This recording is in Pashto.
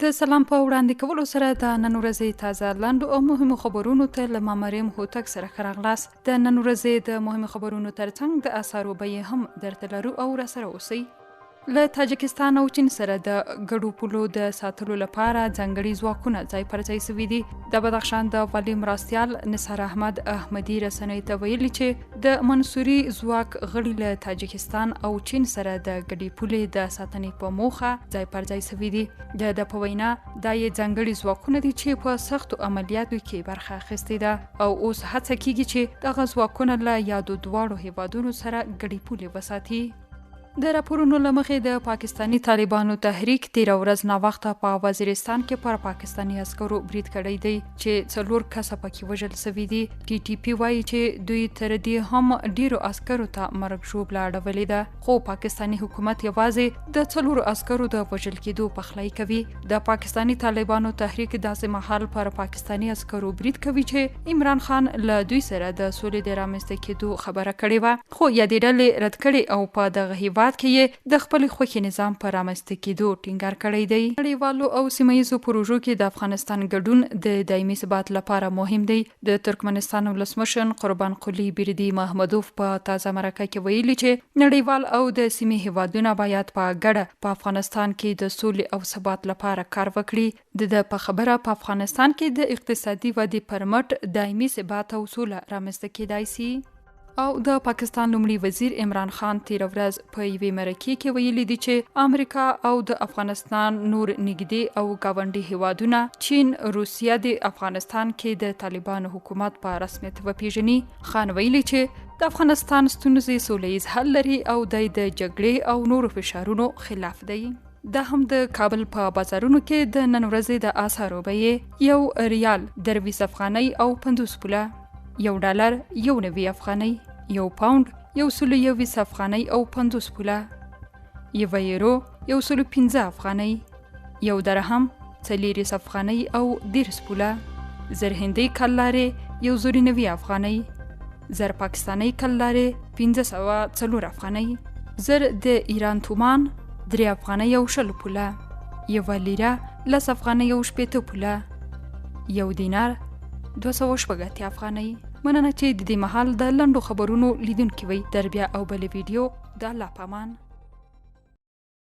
د سلام په وړاندې کولو سره د نن ورځې تازه لاندو او مهمو خبرونو ته له مریم هوتک سره ښه راغلاست. د نن ورځې د مهمو خبرونو ترڅنګ د اثارو بیې هم درته لرو او راسره اوسئ. له تاجکستان او چین سره د ګډو پولو د ساتلو لپاره ځانګړي ځواکونه ځای پر ځای سوي دي. د بدخشان د والي مرستیال نثار احمد احمدي رسنیو ته ویلي چې د منصوري ځواک غړي له تاجکستان او چین سره د ګډې پولې د ساتنې په موخه ځای پر ځای سوي دي. د په وینا دا یې ځانګړي ځواکونه دي چې په سختو عملیاتو کې برخه اخیستې ده او اوس هڅه کیږي چې دغه ځواکونه له یادو دواړو هیوادونو سره ګډې پولې وساتي. د راپورونو له مخې د پاکستاني طالبانو تحریک تیره ورځ ناوخته په وزیرستان کې پر پاکستاني عسکرو برید کړی دی چې 4 کسه پکې وژل سوي دي. ټي ټي پی وایي چې دوی تر دې هم ډیرو عسکرو ته مرګ ژوبله اړولې ده، خو پاکستاني حکومت یوازې د 4 عسکرو د وژل کېدو پخلی کوي. د پاکستاني طالبانو تحریک داسې مهال پر پاکستاني عسکرو برید کوي چې عمران خان له دوی سره د سولې د رامنځته کېدو خبره کړې وه، خو یادې ډلې رد کړې او په دغه هیواد کې د خپل خوښي نظام پر رامنځته کېدو ټینګار کړی دی. نړیوالو او سیمهییزو پروژو کې د افغانستان ګډون د دایمي ثبات لپاره مهم دی. د ترکمنستان ولسمشر قربان قلی بیردي محمدوف په تازه مرکه کې ویلي چې نړیوال او د سیمې هیوادونه باید په ګډه په افغانستان کې د سولې او ثبات لپاره کار وکړي. د په خبره په افغانستان کې د اقتصادي ودې پر مټ دایمي ثبات او سوله رامنځته کېدای شي. او د پاکستان لومړي وزیر عمران خان تیره ورځ په یوې مرکې کې ویلي دي چې امریکا او د افغانستان نور نږدې او ګاونډي هیوادونه چین، روسیه د افغانستان کې د طالبانو حکومت په رسمیت وپیژني. خان ویلي چې د افغانستان ستونزې سولیز حل لري او د جګړې او نورو فشارونو خلاف دی. دا هم د کابل په بازارونو کې د نن ورځې د اسعارو بیې 1 ریال 23 افغانۍ او 50 پوله، 1 ډالر 1.90 افغانۍ، 1 پاوند 120 افغانۍ او 50 پوله، 1 یورو 115 افغانۍ، 1 درهم 40 افغانۍ او 10 پوله، 1000 هندۍ کلارې 190 افغانۍ، 1000 پاکستانۍ کلارې 1504 افغانۍ، 1000 د ایران تومان 3 افغانۍ او 20 پوله، 1 لیره 10 افغانۍ او 80 پوله، 1 دینار 280 افغانۍ. مننه چې د دې مهال د لنډو خبرونو لیدونکي وي. در بیا او بل ویډیو د الله پامان.